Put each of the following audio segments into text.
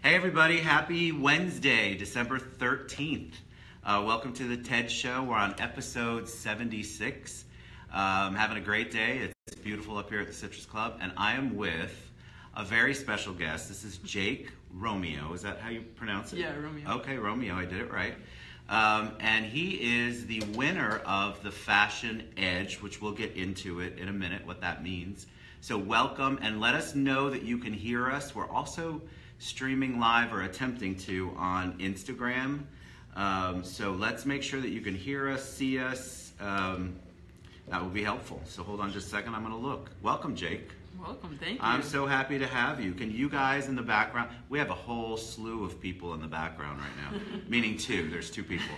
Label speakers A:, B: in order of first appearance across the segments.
A: Hey everybody, happy Wednesday, December 13th. Welcome to the TED Show. We're on episode 76. Having a great day. It's beautiful up here at the Citrus Club, and I am with a very special guest. This is Jake Romeo. Is that how you pronounce it?
B: Yeah, Romeo.
A: Okay, Romeo, I did it right. And he is the winner of the Fashion Edge, which we'll get into it in a minute, what that means. So welcome, and let us know that you can hear us. We're also streaming live, or attempting to, on Instagram. So let's make sure that you can hear us, see us. That will be helpful. So hold on just a second, I'm gonna look. Welcome, Jake.
B: Welcome, thank you.
A: I'm so happy to have you. Can you guys in the background, we have a whole slew of people in the background right now, meaning there's two people.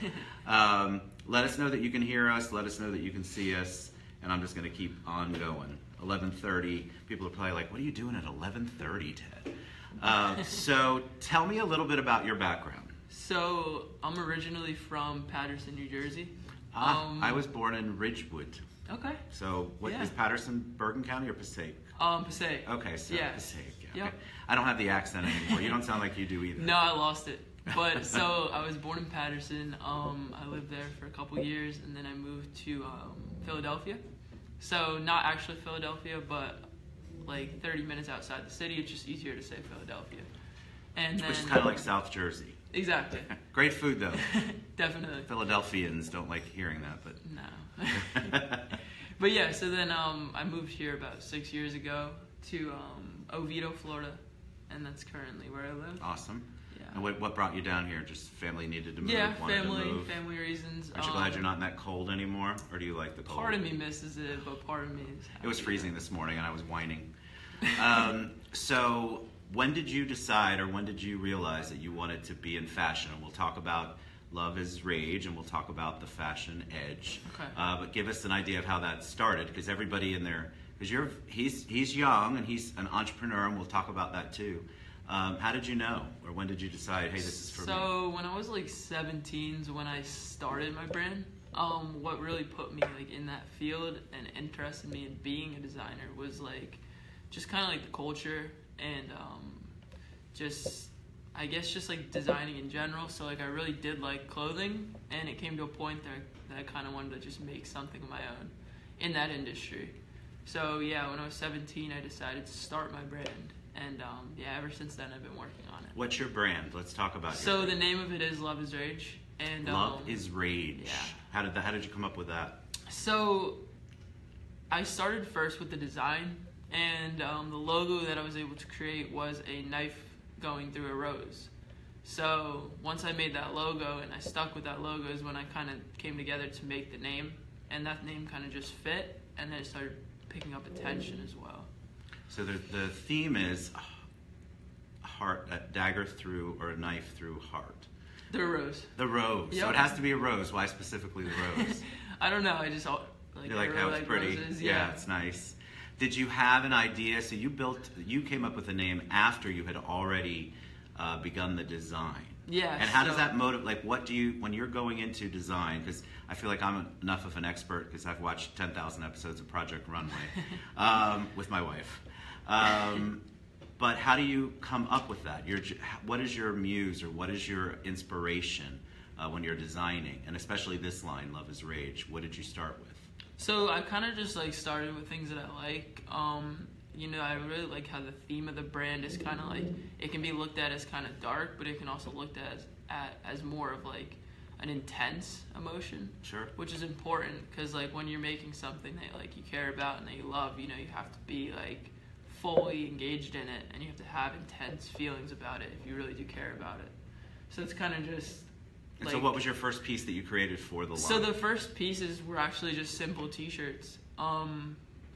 A: Let us know that you can hear us, let us know that you can see us, and I'm just gonna keep on going. 11:30, people are probably like, what are you doing at 11:30, Ted? So tell me a little bit about your background.
B: So I'm originally from Paterson, New Jersey.
A: I was born in Ridgewood.
B: Okay.
A: So what is Paterson, Bergen County or Passaic?
B: Passaic.
A: Okay, so
B: yeah.
A: Passaic. Yeah.
B: Yep.
A: Okay. I don't have the accent anymore. You don't sound like you do either.
B: No, I lost it. But so I was born in Paterson. I lived there for a couple years, and then I moved to Philadelphia. So not actually Philadelphia, but like 30 minutes outside the city. It's just easier to say Philadelphia. And then,
A: which is kind of like South Jersey.
B: Exactly.
A: Great food though.
B: Definitely.
A: Philadelphians don't like hearing that, but
B: no. But yeah, so then I moved here about 6 years ago to Oviedo, Florida, and that's currently where I live.
A: Awesome.
B: Yeah.
A: And what brought you down here? Just family needed to move?
B: Yeah,
A: wanted to move.
B: family reasons.
A: Aren't you glad you're not in that cold anymore, or do you like the cold?
B: Part of me misses it, but part of me is happy.
A: It was freezing this morning, and I was whining. So when did you decide, or when did you realize that you wanted to be in fashion? And we'll talk about Love is Rage, and we'll talk about the Fashion Edge.
B: Okay.
A: But give us an idea of how that started, because everybody in there, because he's young and he's an entrepreneur, and we'll talk about that too. How did you know, or when did you decide, hey, this is for me?
B: So when I was like 17 is when I started my brand. What really put me like in that field and interested me in being a designer was like just kind of like the culture and I guess just like designing in general. So like I really did like clothing, and it came to a point that I kind of wanted to just make something of my own in that industry. So yeah, when I was 17, I decided to start my brand. And yeah, ever since then, I've been working on it.
A: What's your brand? Let's talk about it.
B: So the name of it is Love is Rage. And
A: Love is Rage.
B: Yeah.
A: How did you come up with that?
B: So I started first with the design, and the logo that I was able to create was a knife going through a rose. So once I made that logo and I stuck with that logo is when I kind of came together to make the name, and that name kind of just fit, and then it started picking up attention as well.
A: So the theme is heart, a dagger through, or a knife through heart.
B: The rose.
A: The rose.
B: Yep.
A: So it has to be a rose. Why specifically the rose?
B: I don't know. I just like,
A: you like how it's pretty.
B: Roses.
A: Yeah, it's nice. Did you have an idea? So you came up with a name after you had already begun the design.
B: Yeah.
A: And how does that motivate? Like, what do you, when you're going into design? Because I feel like I'm enough of an expert because I've watched 10,000 episodes of Project Runway with my wife. But how do you come up with that? What is your muse, or what is your inspiration when you're designing? And especially this line, Love is Rage. What did you start with?
B: So I kind of just like started with things that I like. You know, I really like how the theme of the brand is kind of like, it can be looked at as kind of dark, but it can also looked at as more of like an intense emotion.
A: Sure. Which
B: is important, because like when you're making something that like you care about and that you love, you know, you have to be like fully engaged in it, and you have to have intense feelings about it if you really do care about it. So it's kind of just
A: like, so what was your first piece that you created for the line?
B: So the first pieces were actually just simple t-shirts.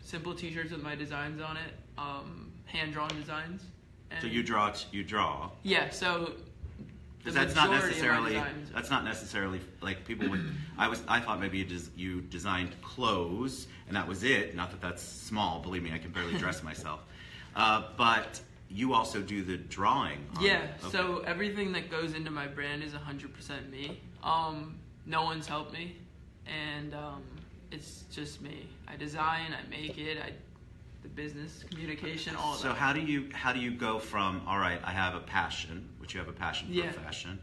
B: Simple t-shirts with my designs on it, hand-drawn designs. And
A: so you draw?
B: Yeah, so
A: that's not necessarily like people would. I thought maybe you designed clothes and that was it. Not that that's small. Believe me, I can barely dress myself. But you also do the drawing.
B: Yeah. Okay. So everything that goes into my brand is 100% me. No one's helped me, and it's just me. I design, I make it, I the business, communication, all of
A: So
B: that.
A: how do you go from, all right, I have a passion, which you have a passion for fashion,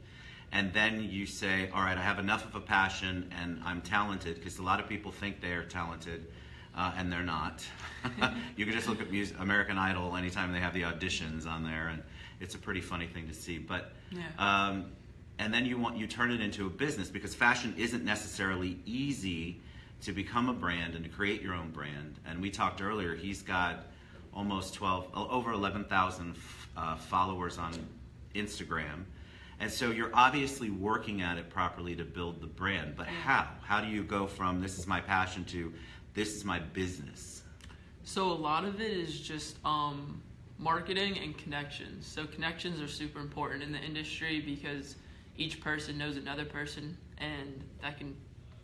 A: and then you say, all right, I have enough of a passion and I'm talented, because a lot of people think they're talented and they're not. You can just look at American Idol anytime they have the auditions on there, and it's a pretty funny thing to see. But and then you turn it into a business, because fashion isn't necessarily easy to become a brand and to create your own brand. And we talked earlier, he's got almost over 11,000 followers on Instagram. And so you're obviously working at it properly to build the brand. But how? How do you go from this is my passion to this is my business?
B: So a lot of it is just marketing and connections. So connections are super important in the industry, because each person knows another person, and that can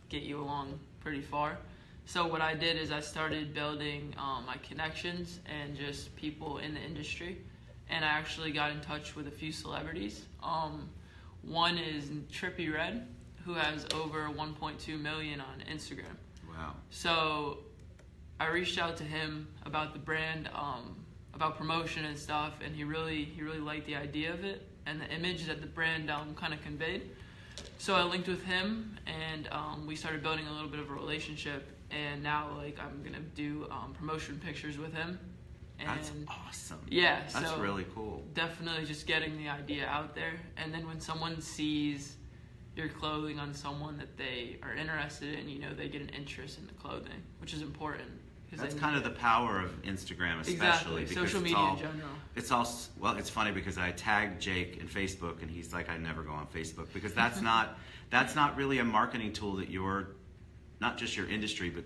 B: get you along pretty far. So what I did is I started building my connections and just people in the industry, and I actually got in touch with a few celebrities. One is Trippie Redd, who has over 1.2 million on Instagram.
A: Wow.
B: So I reached out to him about the brand, about promotion and stuff, and he really liked the idea of it and the image that the brand kind of conveyed. So I linked with him, and we started building a little bit of a relationship, and now like I'm gonna do promotion pictures with him. And
A: that's awesome.
B: Yeah,
A: that's
B: so
A: really cool.
B: Definitely just getting the idea out there, and then when someone sees your clothing on someone that they are interested in, they get an interest in the clothing, which is important.
A: That's kind of the power of Instagram, especially.
B: Exactly.
A: Because
B: social media in general.
A: It's all, well, it's funny because I tagged Jake in Facebook, and he's like, I never go on Facebook, because that's not really a marketing tool that not just your industry, but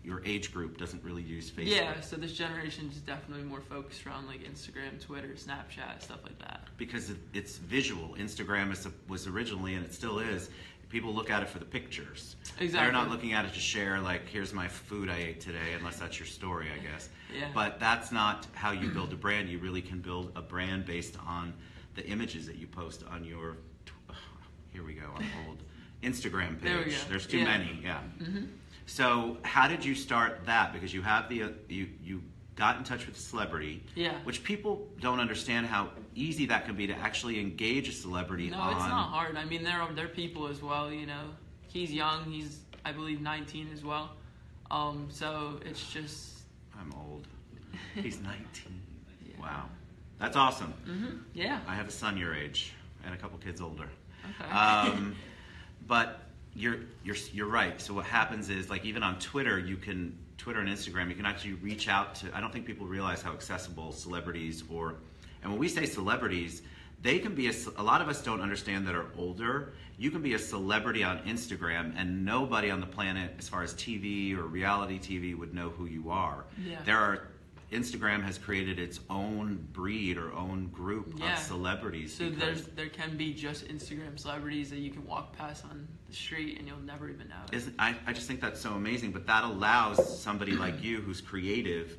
A: your age group doesn't really use Facebook.
B: Yeah, so this generation is definitely more focused around like Instagram, Twitter, Snapchat, stuff like that.
A: Because it's visual. Instagram was originally, and it still is, people look at it for the pictures.
B: Exactly.
A: They're not looking at it to share, like, here's my food I ate today, unless that's your story, I guess.
B: Yeah.
A: But that's not how you build a brand. You really can build a brand based on the images that you post on your, here we go, I'm old, Instagram page.
B: There we go.
A: There's too many, yeah.
B: Mm-hmm.
A: So how did you start that? Because you have you got in touch with a celebrity, which people don't understand how easy that can be to actually engage a celebrity on.
B: No, it's not hard. I mean, they're people as well, He's young. He's, I believe, 19 as well. So it's just...
A: I'm old. He's 19. Yeah. Wow. That's awesome.
B: Mm-hmm. Yeah.
A: I have a son your age and a couple kids older.
B: Okay.
A: But you're right. So what happens is, like, even on Twitter and Instagram, you can actually reach out to, I don't think people realize how accessible celebrities and when we say celebrities, they can be a lot of us don't understand that are older. You can be a celebrity on Instagram and nobody on the planet, as far as TV or reality TV, would know who you are.
B: Yeah.
A: Instagram has created its own breed or own group of celebrities.
B: So there can be just Instagram celebrities that you can walk past on the street and you'll never even know.
A: I just think that's so amazing. But that allows somebody like you, who's creative,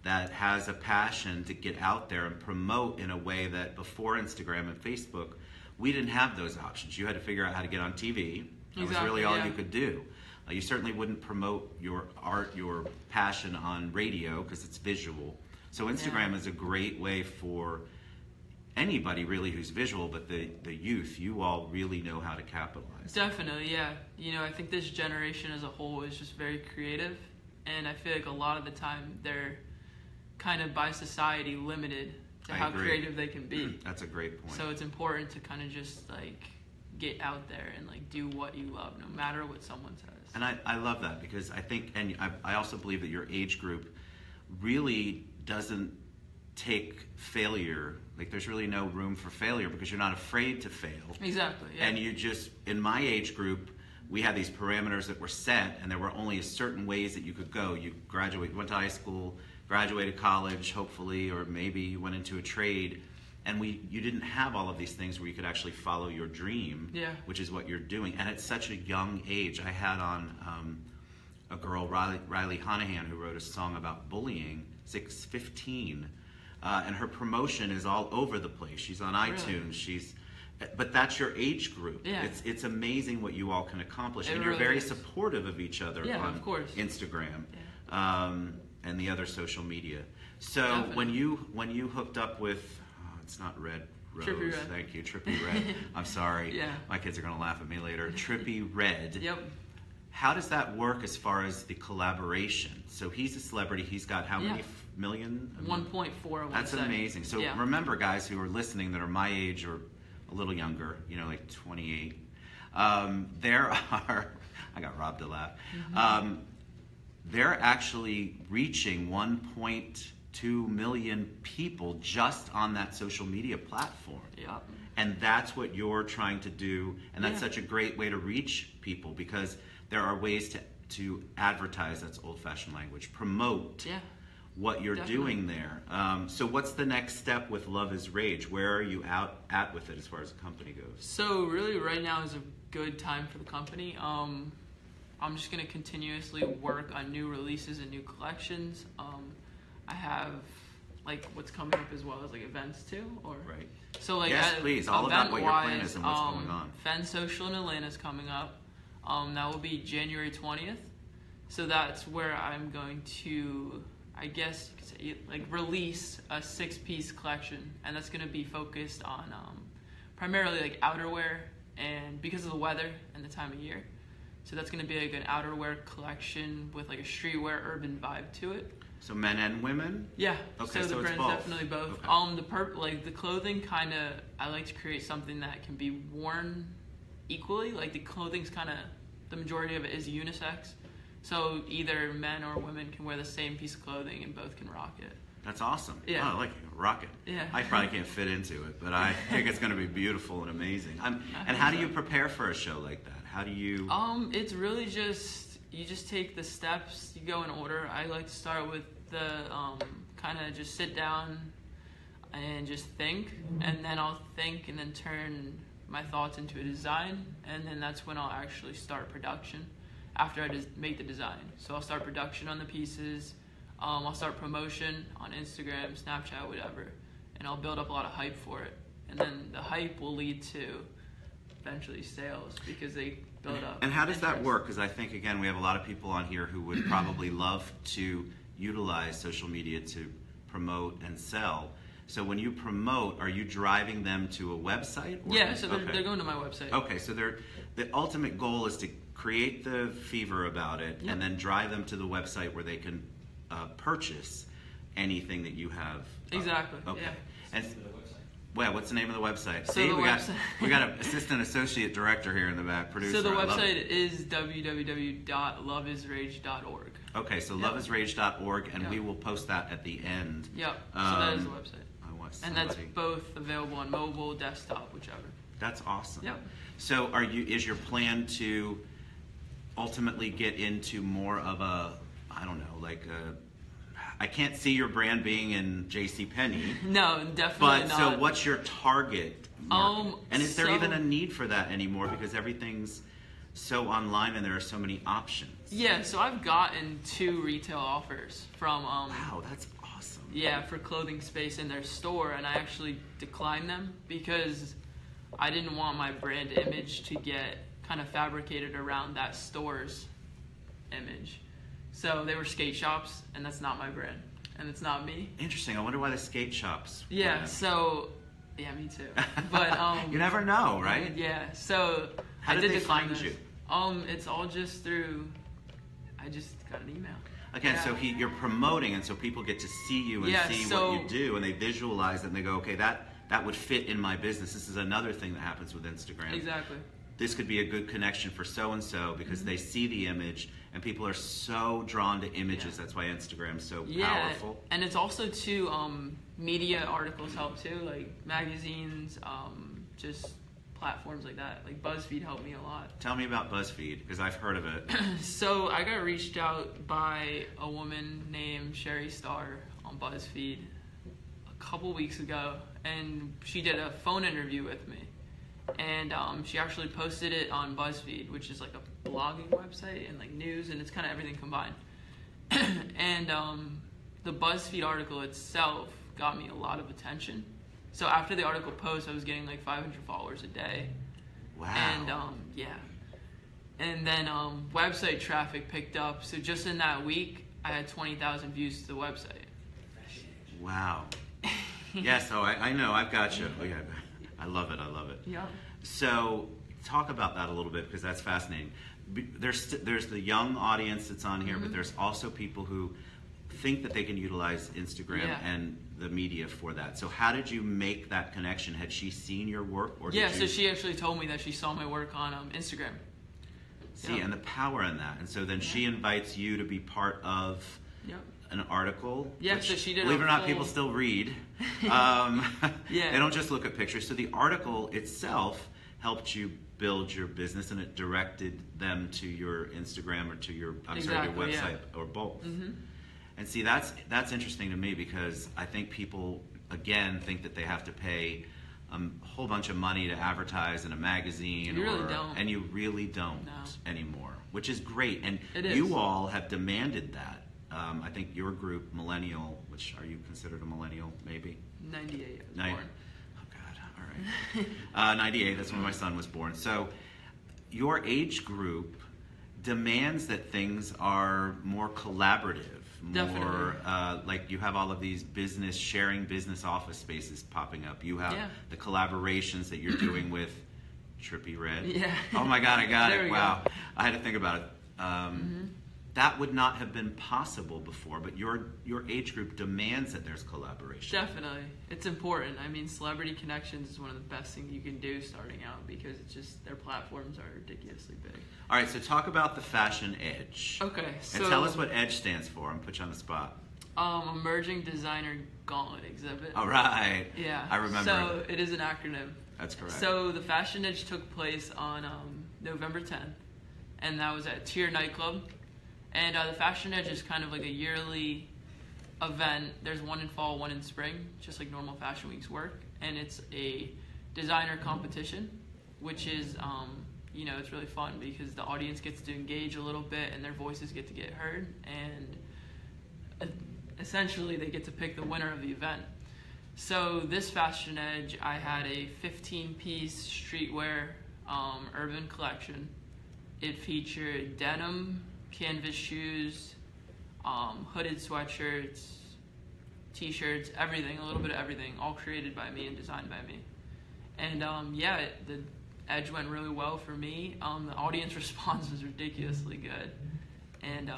A: that has a passion, to get out there and promote in a way that before Instagram and Facebook, we didn't have those options. You had to figure out how to get on TV. That was really all you could do. You certainly wouldn't promote your art, your passion on radio, because it's visual. So Instagram is a great way for anybody really who's visual, but the youth, you all really know how to capitalize.
B: Definitely, yeah. I think this generation as a whole is just very creative, and I feel like a lot of the time they're kind of by society limited to how creative they can be.
A: That's a great point.
B: So it's important to kind of just like get out there and like do what you love, no matter what someone says.
A: And I love that, because I think, and I also believe that your age group really doesn't take failure, like there's really no room for failure, because you're not afraid to fail.
B: Exactly, yeah.
A: And you just, in my age group, we had these parameters that were set, and there were only certain ways that you could go. You went to high school, graduated college, hopefully, or maybe you went into a trade, and you didn't have all of these things where you could actually follow your dream, which is what you're doing. And at such a young age, I had on a girl, Riley Honahan, who wrote a song about bullying, 15, and her promotion is all over the place. She's on iTunes. But that's your age group.
B: Yeah.
A: It's amazing what you all can accomplish, and
B: It
A: you're
B: really
A: very
B: is.
A: supportive of each other on
B: of course.
A: Instagram.
B: Yeah.
A: and the other social media. So
B: Definitely.
A: when you hooked up with, it's not Red Rose.
B: Trippy Red.
A: Thank you, Trippy Red. I'm sorry.
B: Yeah.
A: My kids are gonna laugh at me later. Trippy Red.
B: Yep.
A: How does that work as far as the collaboration? So he's a celebrity. He's got how many million?
B: 1.4.
A: That's amazing. So
B: yeah.
A: remember, guys who are listening that are my age or a little younger, like 28. There are. I got Rob to laugh.
B: Mm-hmm.
A: They're actually reaching 1.2 million people just on that social media platform.
B: Yep.
A: And that's what you're trying to do, and that's such a great way to reach people, because there are ways to advertise, that's old-fashioned language, promote what you're doing there. So what's the next step with Love is Rage? Where are you at with it as far as the company goes?
B: So really right now is a good time for the company. I'm just going to continuously work on new releases and new collections. I have like what's coming up as well as like events too, or
A: right.
B: So like
A: yes, please, all about what your plan is and what's going on.
B: Fen Social in Atlanta is coming up. That will be January 20th. So that's where I'm going to, I guess you could say, like release a 6-piece collection, and that's going to be focused on primarily like outerwear, and because of the weather and the time of year. So that's going to be like an outerwear collection with like a streetwear urban vibe to it.
A: So men and women?
B: Yeah.
A: Okay,
B: so the
A: it's
B: brand's
A: both.
B: definitely both.
A: Okay.
B: Like the clothing kind of, I like to create something that can be worn equally. Like the clothing's kind of, the majority of it is unisex. So either men or women can wear the same piece of clothing and both can rock it.
A: That's awesome.
B: Yeah.
A: Oh, I like it. Rock it.
B: Yeah.
A: I probably can't fit into it, but I think it's going to be beautiful and amazing. And how do you prepare for a show like that? How do you...
B: It's really just, you just take the steps, you go in order. I like to start with the kind of just sit down and just think, and then I'll think and then turn my thoughts into a design, and then that's when I'll actually start production after I just make the design. So I'll start production on the pieces, I'll start promotion on Instagram, Snapchat, whatever, and I'll build up a lot of hype for it, and then the hype will lead to eventually sales because they build up.
A: And how does that work? Because I think, again, we have a lot of people on here who would probably love to utilize social media to promote and sell. So when you promote, are you driving them to a website?
B: Yeah, so they're going to my website.
A: Okay, so the ultimate goal is to create the fever about it, and then drive them to the website where they can purchase anything that you have.
B: Exactly.
A: Okay.
B: Yeah.
A: And well, what's the name of the website?
B: So
A: See,
B: the
A: we got an assistant associate director here in the back, producer.
B: So the website is www.loveisrage.org.
A: Okay, so loveisrage.org, and we will post that at the end.
B: Yep. So that is the website. And that's both available on mobile, desktop, whichever.
A: That's awesome.
B: Yep.
A: So is your plan to ultimately get into more of a, I don't know, like I can't see your brand being in JCPenney.
B: No, definitely
A: but,
B: not.
A: So what's your target market? And is there even a need for that anymore, because everything's so online and there are so many options?
B: Yeah, so I've gotten 2 retail offers from
A: wow, that's awesome.
B: Yeah, for clothing space in their store, and I actually declined them because I didn't want my brand image to get kind of fabricated around that store's image. So they were skate shops, and that's not my brand, and it's not me.
A: Interesting. I wonder why the skate shops.
B: Yeah. So, yeah, me too. But
A: you never know, right?
B: Yeah. So
A: how did they find you?
B: It's all just through. I just got an email.
A: Again, so you're promoting, and so people get to see you and see what you do, and they visualize it, and they go, okay, that would fit in my business. This is another thing that happens with Instagram.
B: Exactly.
A: This could be a good connection for so-and-so because they see the image, and people are so drawn to images. That's why Instagram's so powerful.
B: And it's also, too, media articles help, too, like magazines, just platforms like that. Like BuzzFeed helped me a lot.
A: Tell me about BuzzFeed, because I've heard of it.
B: So I got reached out by a woman named Sherry Starr on BuzzFeed a couple weeks ago, and she did a phone interview with me. And she actually posted it on BuzzFeed, which is like a blogging website and like news, and it's kind of everything combined. And the BuzzFeed article itself got me a lot of attention. So after the article post, I was getting like 500 followers a day.
A: Wow.
B: And yeah. And then website traffic picked up. So just in that week, I had 20,000 views to the website.
A: Wow. Yes, oh, I know, I've got you. Oh, yeah, I love it, I love it.
B: Yeah.
A: So, talk about that a little bit, because that's fascinating. There's the young audience that's on here, but there's also people who think that they can utilize Instagram and the media for that. So how did you make that connection? Had she seen your work? Or did
B: so she actually told me that she saw my work on Instagram.
A: See, and the power in that. And so then she invites you to be part of an article.
B: Yeah,
A: which,
B: so she did.
A: Believe it or not, people still read. They don't just look at pictures. So the article itself helped you build your business, and it directed them to your Instagram or to your your website or both. And see, that's interesting to me, because I think people again think that they have to pay a whole bunch of money to advertise in a magazine.
B: You really don't.
A: And you really don't anymore, which is great. And you all have demanded that. I think your group, Millennial, which are you considered a millennial, maybe?
B: 98.
A: Oh, God. All right. 98, that's when my son was born. So your age group demands that things are more collaborative. More like you have all of these sharing business office spaces popping up. You have the collaborations that you're doing with Trippy Red.
B: Yeah.
A: Oh my God, I got it. Wow.
B: Go.
A: I had to think about it. That would not have been possible before, but your age group demands that there's collaboration.
B: Definitely. It's important. I mean, celebrity connections is one of the best things you can do starting out, because it's just their platforms are ridiculously big.
A: All right, so talk about the Fashion Edge.
B: Okay, so...
A: And tell us what EDGE stands for. I'm going to put you on the spot.
B: Emerging Designer Gauntlet Exhibit.
A: All right.
B: Yeah.
A: I remember.
B: So it is an acronym.
A: That's correct.
B: So the Fashion Edge took place on November 10th, and that was at Tier Nightclub. And the Fashion Edge is kind of like a yearly event. There's one in fall, one in spring, just like normal Fashion Weeks work. And it's a designer competition, which is, it's really fun because the audience gets to engage a little bit and their voices get to get heard. And essentially they get to pick the winner of the event. So this Fashion Edge, I had a 15-piece streetwear urban collection. It featured denim, canvas shoes, hooded sweatshirts, t-shirts, everything, a little bit of everything, all created by me and designed by me. And the Edge went really well for me. The audience response was ridiculously good. And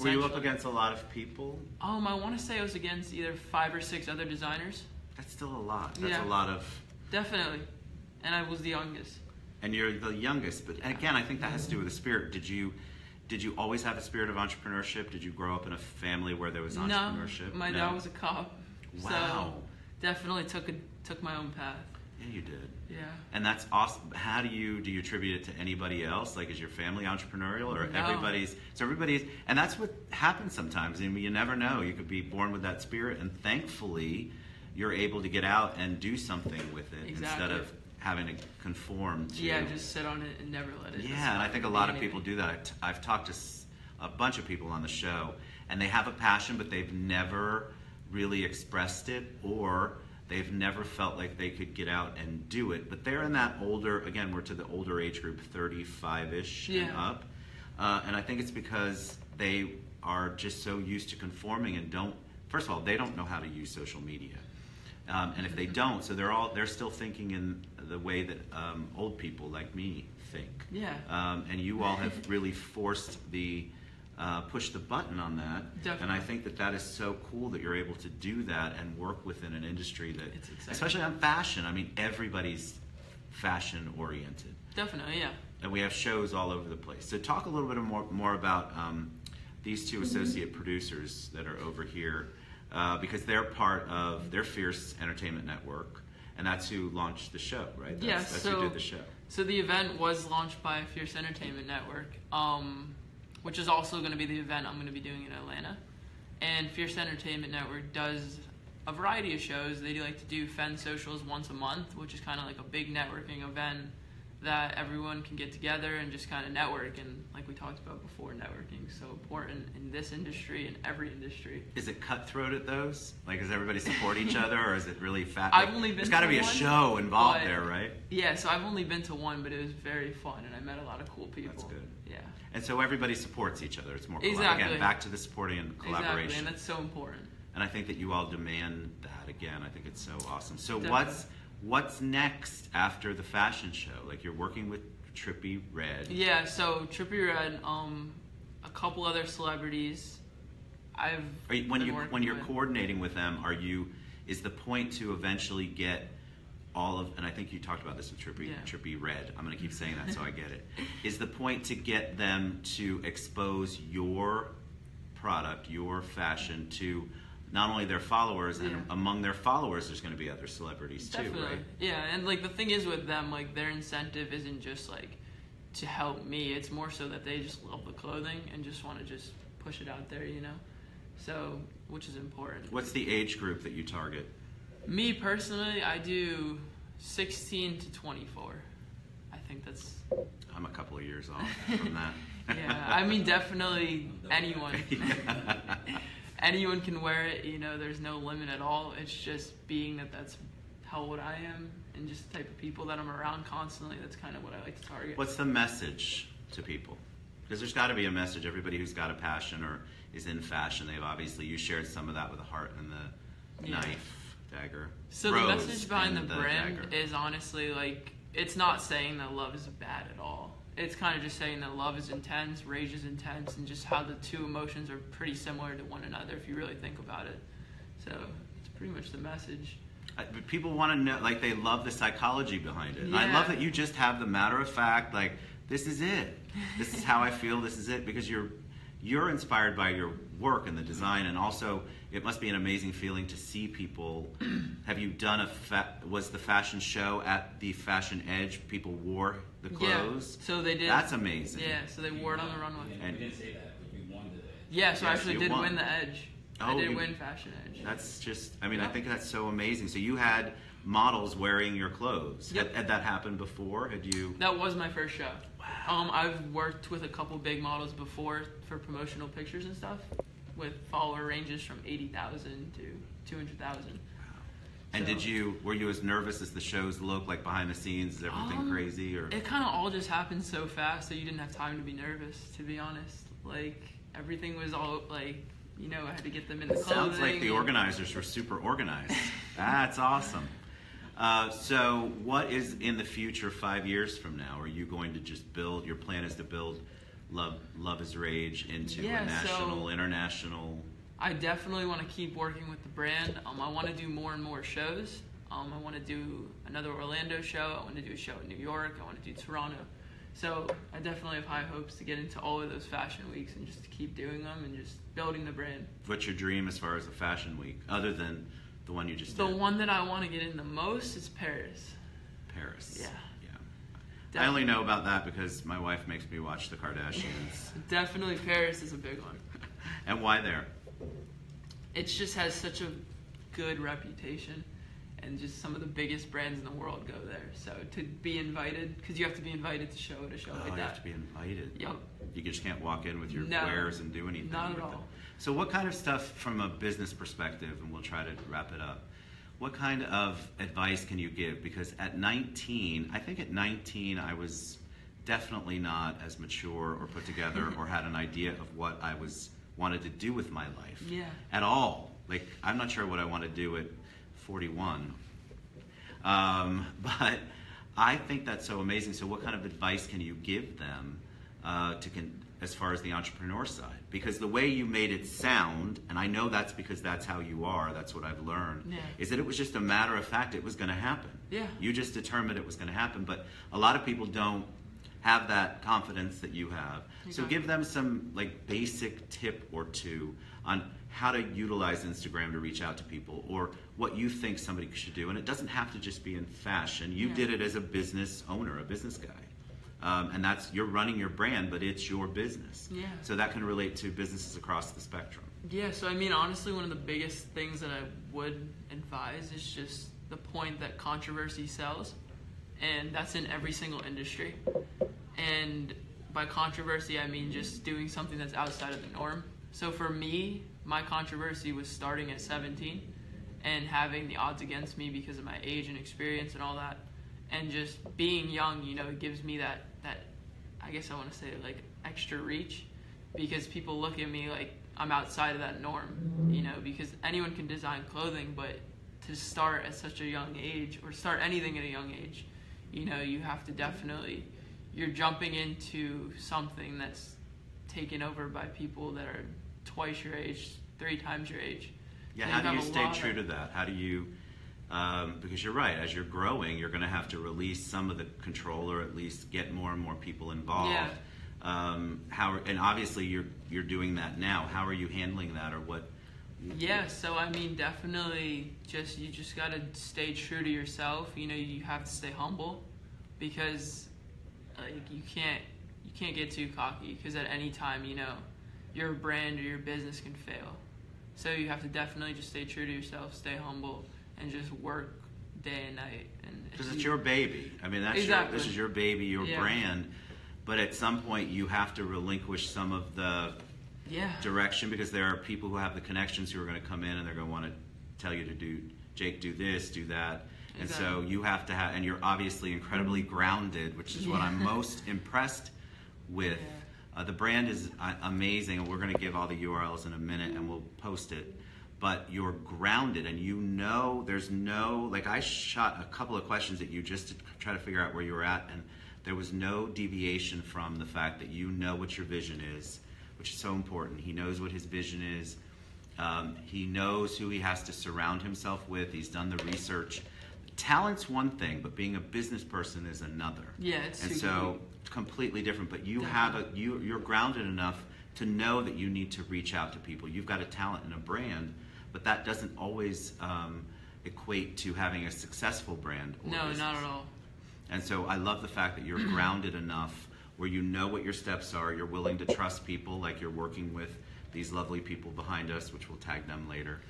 A: were you up against a lot of people?
B: I want to say I was against either 5 or 6 other designers.
A: That's still a lot. That's a lot of...
B: Definitely. And I was the youngest.
A: And you're the youngest, but again, I think that has to do with the spirit. Did you always have a spirit of entrepreneurship? Did you grow up in a family where there was entrepreneurship?
B: No, my dad was a cop.
A: Wow.
B: So definitely took my own path.
A: Yeah, you did.
B: Yeah.
A: And that's awesome. How do you attribute it to anybody else? Like, is your family entrepreneurial, or everybody's? And that's what happens sometimes. I mean, you never know. You could be born with that spirit, and thankfully, you're able to get out and do something with it instead of having to conform to...
B: Yeah, just sit on it and never let it...
A: Yeah, and I think a lot of people do that. I've talked to a bunch of people on the show, and they have a passion, but they've never really expressed it, or they've never felt like they could get out and do it. But they're in that older... Again, we're to the older age group, 35-ish and up. And I think it's because they are just so used to conforming and don't... First of all, they don't know how to use social media. And if they don't, so they're still thinking in the way that old people like me think.
B: Yeah.
A: And you all have really forced pushed the button on that.
B: Definitely.
A: And I think that is so cool that you're able to do that and work within an industry that,
B: exciting.
A: Especially on fashion. I mean, everybody's fashion oriented.
B: Definitely, yeah.
A: And we have shows all over the place. So talk a little bit more about these two associate producers that are over here. Because they're part of their Fierce Entertainment Network, and that's who launched the show, right? That's who did the show.
B: So the event was launched by Fierce Entertainment Network, which is also going to be the event I'm going to be doing in Atlanta. And Fierce Entertainment Network does a variety of shows. They like to do Fen Socials once a month, which is kind of like a big networking event that everyone can get together and just kind of network. And like we talked about before, networking is so important in this industry and every industry.
A: Is it cutthroat at those? Like, does everybody support each other, or is it really fat?
B: I've only been
A: There's got to be a show involved there, right?
B: Yeah, so I've only been to one, but it was very fun, and I met a lot of cool people.
A: That's good.
B: Yeah.
A: And so everybody supports each other. It's more
B: Exactly.
A: Again, back to the supporting and collaboration.
B: Exactly, and that's so important.
A: And I think that you all demand that again. I think it's so awesome. So
B: Definitely.
A: what's next after the fashion show? Like, you're working with Trippie Redd.
B: Yeah, so Trippie Redd, a couple other celebrities.
A: When you're coordinating with them, is the point to eventually get all of, and I think you talked about this with Trippie Redd. I'm going to keep saying that so I get it. Is the point to get them to expose your product, your fashion, to not only their followers, and among their followers there's going to be other celebrities too, right?
B: Yeah, and like the thing is with them, like their incentive isn't just like to help me, it's more so that they just love the clothing and just want to just push it out there, you know? So, which is important.
A: What's the age group that you target?
B: Me personally, I do 16 to 24. I think that's...
A: I'm a couple of years off from that.
B: Yeah, I mean definitely anyone. Anyone can wear it, you know, there's no limit at all. It's just being that's how old I am and just the type of people that I'm around constantly. That's kind of what I like to target.
A: What's the message to people? Because there's got to be a message. Everybody who's got a passion or is in fashion, you shared some of that with the heart and the knife, dagger.
B: So the message behind the brand is honestly like, it's not saying that love is bad at all. It's kind of just saying that love is intense, rage is intense, and just how the two emotions are pretty similar to one another if you really think about it. So it's pretty much the message.
A: But people want to know, like, they love the psychology behind it. And
B: Yeah.
A: I love that you just have the matter of fact, like, this is it. This is how I feel, this is it. Because you're inspired by your work and the design, and also it must be an amazing feeling to see people. Have you done was the fashion show at the Fashion Edge? People wore the clothes?
B: Yeah, so they did.
A: That's amazing.
B: Yeah, so they wore it on the runway.
C: And we didn't say that, but you won the Edge.
B: Yeah, so I
A: Yes,
B: actually
A: you
B: did
A: won.
B: win the Edge. I did win Fashion Edge.
A: That's just, I mean, I think that's so amazing. So you had models wearing your clothes.
B: Yep.
A: Had that happened before? Had you?
B: That was my first show.
A: Wow.
B: I've worked with a couple big models before for promotional pictures and stuff, with follower ranges from 80,000 to 200,000.
A: And
B: So-
A: were you as nervous as the shows look, like behind the scenes? Is everything crazy? Or
B: It kind of all just happened so fast that you didn't have time to be nervous, to be honest. Like, everything was all, like, you know, I had to get them in the clothing.
A: Sounds like the organizers were super organized. That's awesome. So what is in the future 5 years from now? Are you going to just build, your plan is to build Love is Rage into a national, international?
B: I definitely want to keep working with the brand. I want to do more and more shows. I want to do another Orlando show. I want to do a show in New York. I want to do Toronto. So I definitely have high hopes to get into all of those fashion weeks and just to keep doing them and just building the brand.
A: What's your dream as far as a fashion week, other than the one you just
B: The
A: did?
B: one that I want to get in the most is Paris.
A: Paris.
B: Yeah.
A: I only know about that because my wife makes me watch the Kardashians.
B: Definitely Paris is a big one.
A: And why there?
B: It just has such a good reputation, and just some of the biggest brands in the world go there. So to be invited, because you have to be invited to show at a show like that.
A: You have to be invited.
B: Yep.
A: You just can't walk in with your
B: No,
A: wares and do anything.
B: not at
A: with
B: all.
A: them. So what kind of stuff from a business perspective, and we'll try to wrap it up, what kind of advice can you give? Because at 19, I think at 19 I was definitely not as mature or put together or had an idea of what I wanted to do with my life.
B: Yeah.
A: At all. Like, I'm not sure what I want to do at 41. But I think that's so amazing. So what kind of advice can you give them as far as the entrepreneur side? Because the way you made it sound, and I know that's because that's how you are, that's what I've learned, is that it was just a matter of fact it was going to happen.
B: Yeah.
A: You just determined it was going to happen. But a lot of people don't have that confidence that you have. So give them some like basic tip or two on how to utilize Instagram to reach out to people, or what you think somebody should do. And it doesn't have to just be in fashion. You did it as a business owner, a business guy. And you're running your brand, but it's your business.
B: Yeah.
A: So that can relate to businesses across the spectrum.
B: Yeah, so I mean, honestly, one of the biggest things that I would advise is just the point that controversy sells. and that's in every single industry. And by controversy, I mean just doing something that's outside of the norm. So for me, my controversy was starting at 17 and having the odds against me because of my age and experience and all that. And just being young, you know, it gives me that I guess I want to say, like, extra reach, because people look at me like I'm outside of that norm, you know, because anyone can design clothing, but to start at such a young age, or start anything at a young age, you know, you have to definitely, you're jumping into something that's taken over by people that are twice your age, 3 times your age.
A: Yeah, how do you stay true to that? How do you, because you're right, as you're growing, you're going to have to release some of the control, or at least get more and more people involved.
B: Yeah.
A: And obviously you're doing that now. How are you handling that, or what?
B: Yeah, so I mean, definitely you just got to stay true to yourself. You know, you have to stay humble, because like you can't get too cocky, because at any time, you know, your brand or your business can fail. So you have to definitely just stay true to yourself, stay humble, and just work day and night.
A: Because it's your baby. I mean,
B: exactly.
A: This is your baby, your brand. But at some point, you have to relinquish some of the direction, because there are people who have the connections who are going to come in and they're going to want to tell you to do, Jake, do this, do that. And so you have to have, and you're obviously incredibly grounded, which is what I'm most impressed with. The brand is amazing, and we're going to give all the URLs in a minute and we'll post it. But you're grounded, and you know there's no, like, I shot a couple of questions at you just to try to figure out where you were at, and there was no deviation from the fact that you know what your vision is, which is so important. He knows what his vision is. He knows who he has to surround himself with. He's done the research. Talent's one thing, but being a business person is another.
B: Yeah, it's
A: and so completely different. But you you're grounded enough to know that you need to reach out to people. You've got a talent and a brand, but that doesn't always equate to having a successful brand. Or
B: no,
A: business.
B: not at all.
A: And so I love the fact that you're grounded enough where you know what your steps are. You're willing to trust people, like you're working with these lovely people behind us, which we'll tag them later.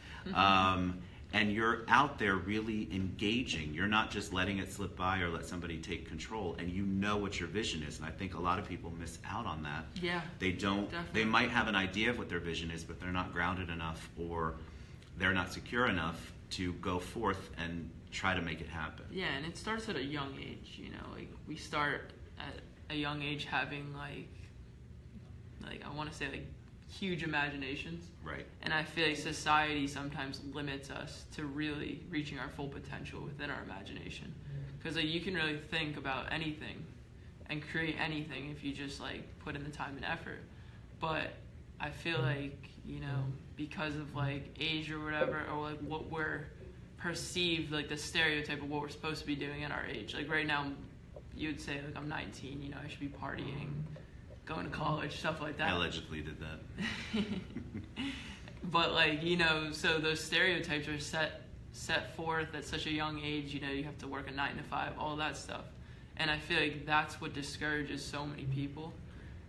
A: And you're out there really engaging. You're not just letting it slip by or let somebody take control, and you know what your vision is. And I think a lot of people miss out on that.
B: Yeah.
A: They don't,
B: definitely.
A: They might have an idea of what their vision is, but they're not grounded enough, or they're not secure enough to go forth and try to make it happen.
B: Yeah, and it starts at a young age, you know, like we start at a young age having like I want to say like huge imaginations.
A: Right.
B: And I feel like society sometimes limits us to really reaching our full potential within our imagination. Because like you can really think about anything and create anything if you just like put in the time and effort. But I feel like, you know, because of like age or whatever, or like what we're perceived, like the stereotype of what we're supposed to be doing at our age. Like right now, you would say like I'm 19, you know, I should be partying, going to college, stuff like that.
A: I allegedly did that.
B: But like, you know, so those stereotypes are set forth at such a young age. You know, you have to work a 9 to 5, all that stuff. And I feel like that's what discourages so many people.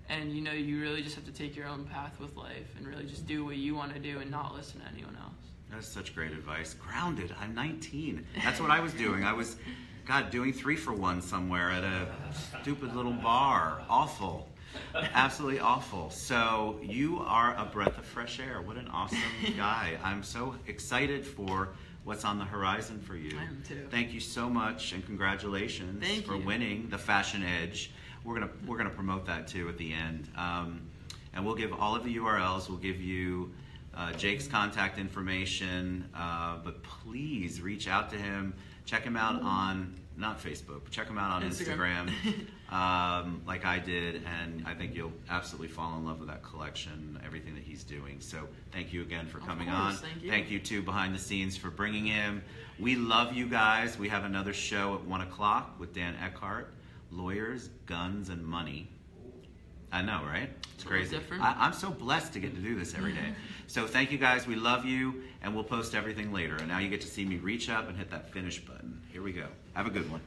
B: And you know, you really just have to take your own path with life and really just do what you want to do and not listen to anyone else.
A: That's such great advice. Grounded. I'm 19. That's what I was doing. I was, doing 3-for-1 somewhere at a stupid little bar. Awful. Absolutely awful. So you are a breath of fresh air. What an awesome guy. I'm so excited for what's on the horizon for you.
B: I am too.
A: Thank you so much, and congratulations for winning the Fashion Edge. We're gonna promote that too at the end. And we'll give all of the URLs. We'll give you Jake's contact information, but please reach out to him. Check him out on, not Facebook, but check him out on Instagram like I did, and I think you'll absolutely fall in love with that collection, everything that he's doing. So thank you again for coming on. Thank you to Behind the Scenes for bringing him. We love you guys. We have another show at 1 o'clock with Dan Eckhart, Lawyers, Guns, and Money. I know, right? It's crazy. I'm so blessed to get to do this every day. So thank you guys. We love you, and we'll post everything later. And now you get to see me reach up and hit that finish button. Here we go. Have a good one.